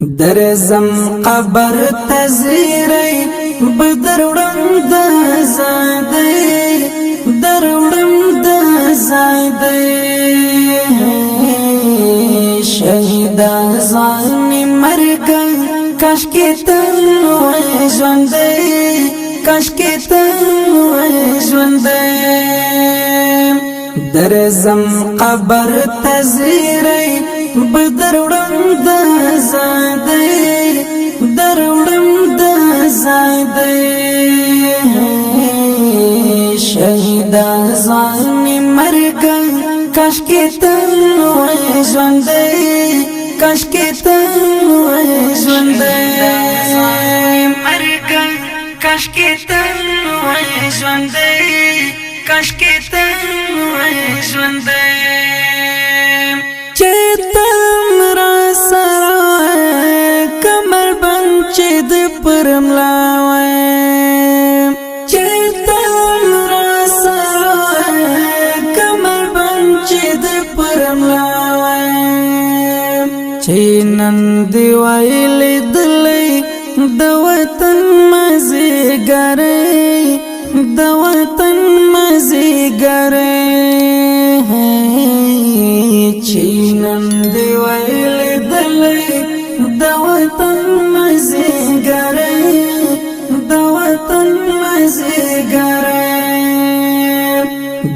درزم قبر تزیری بدروڑم دا زادی دروڑم دا زادی شهیدا زانی مرگا کاشکی تنوی جوندی کاشکی تنوی جوندی درزم قبر تزیری بدروڑم دا زادی دروڑم دا زادی شهیدا زانی مرگا کاشکی تنوی جوندی کاشکی تنوی جوندی مرگا کاشکی تنوی جوندی کاشکی تنوی جوندی چیتم را سرائی کمر بنچی دی پرملاوی چیتم را سرائی کمر بنچی دی پرملاوی چینن دیوائی دلی دوطن مزی گری دوطن مزی گری چینن دیوائی دلی دوطن مزی گری دوطن مزی گری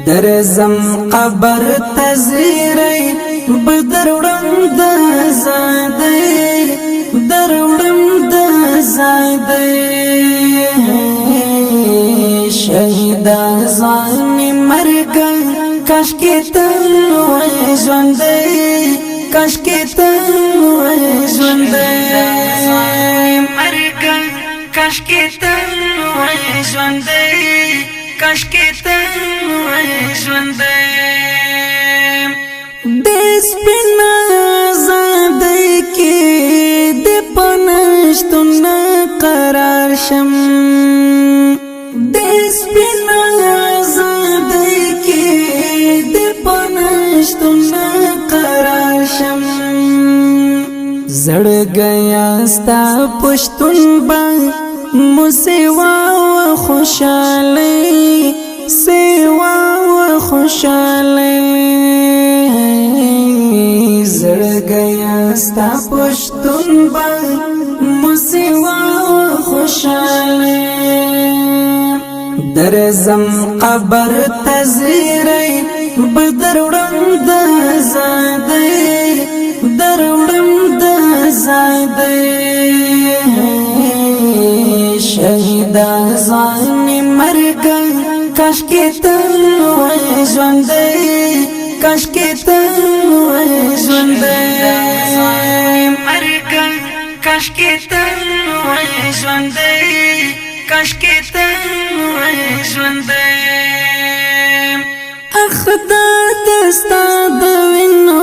درزم قبر تزیری بدروڑم دا زادی دروڑم دا زادی شهیدا زانی مرگا کاشکی تنوی جوندی کاشکی تنوی جوندی مرگا کاشکی تنوی جوندی کاشکی تنوی جوندی دیس پینا زادی کی دی پنشتون قرار شم دیس پینا زادی کی دی پنشتون قرار شم زڑ گیا ستا پشتون با مسیوا و خوشالی سیوا و خوشالی زڑ گیا ستا پشتون با مسیوا و خوشالی درزم قبر تزیری بدروڑم دا زادی دروڑم دا زادی شهیدا زانی مرگا کاشکی تنوی جوندی کاشکی تنوی جوندی مرگا کاشکی تنوی جوندی کاشکی تنوی جوندی اخدا دستا دوینو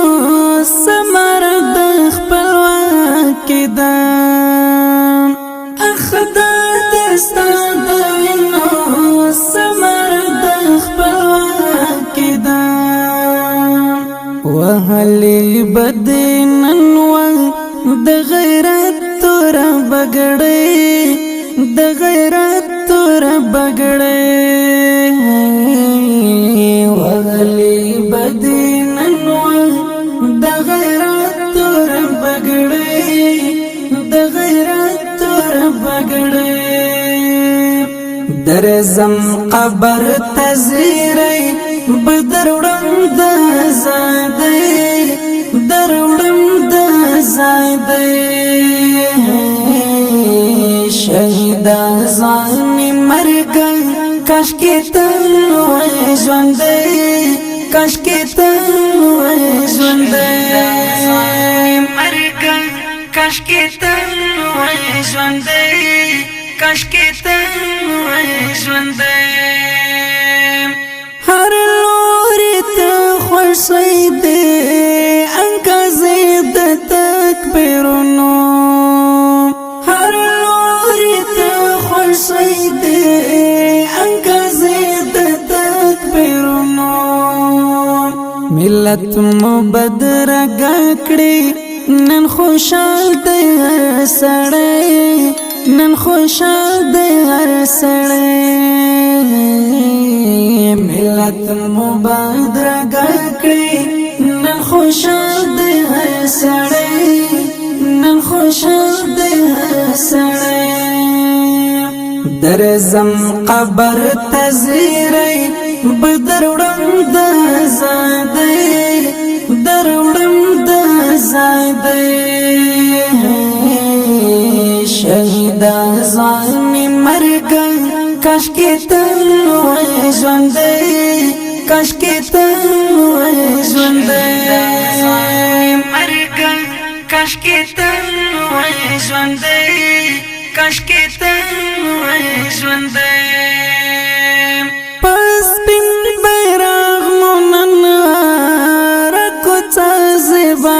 سمر دخ پلواکی دا اخدا دستا دوینو سمر دخ پلواکی دا وحلی بدیننو د غیرت تور بگڑی د غیرت تور بگڑی وغلی بدیننو د غیرت تور بگڑی د غیرت تور بگڑی درزم قبر تزیری بدروڑم دا زادی دروڑم دا زادی شهیدا زانی مرگا کاشکی تنوی جوندی کاشکی تنوی جوندی مرگا کاشکی تنوی جوندی کاشکی تنوی جوندی هر لوری تا خوشی دی انکازی دا تکبیرونو هر لوری تا خوشی دی انکازی دا تکبیرونو ملت مبدرگا کڑی نن خوشال دی هر سړی نن خوشال دی هر سړی ملت مبادره کړی نن خوشال دی هر سړی نن خوشال دی هر سړی درزم قبر تزیری بدروړم د زادی دروړم د زادی شهید ځان مرګ کاش کې تل ژوندې کاش کې تل ژوندې مرګ کاش کې تل ژوندې کاش کې تل ژوندې پس بن بیرغ مونن رکو زبا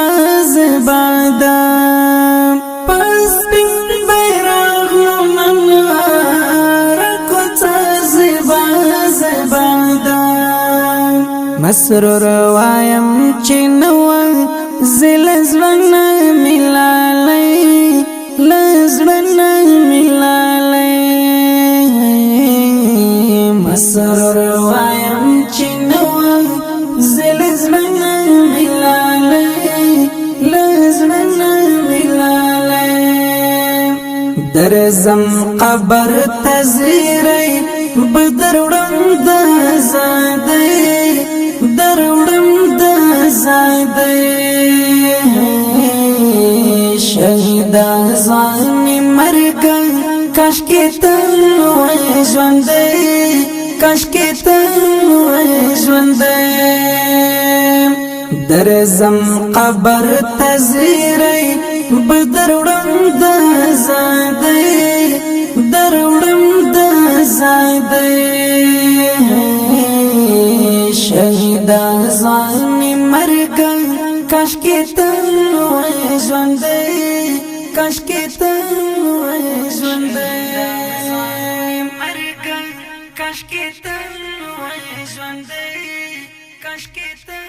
زبا دا پس بن بیرغ مونن رکو زبا زبا دا مسرور وایم چنو زلزلن ملالای لزلن ملالای مسرور وایم چنو زلزلن ملالای لزلن ملالای درزم قبر تزیری بدروړم د زادی دروړم د زادی شهید ځان مرګ کاش کې تل ژوندې کاش کې تل ژوندې درزم قبر تزیری بدروړم د زادی دروړم د زادی شهید ځان مرګ کاش کې تل ژوندې کاش کې تل ژوندې مرګ کاش کې تل ژوندې کاش کې تل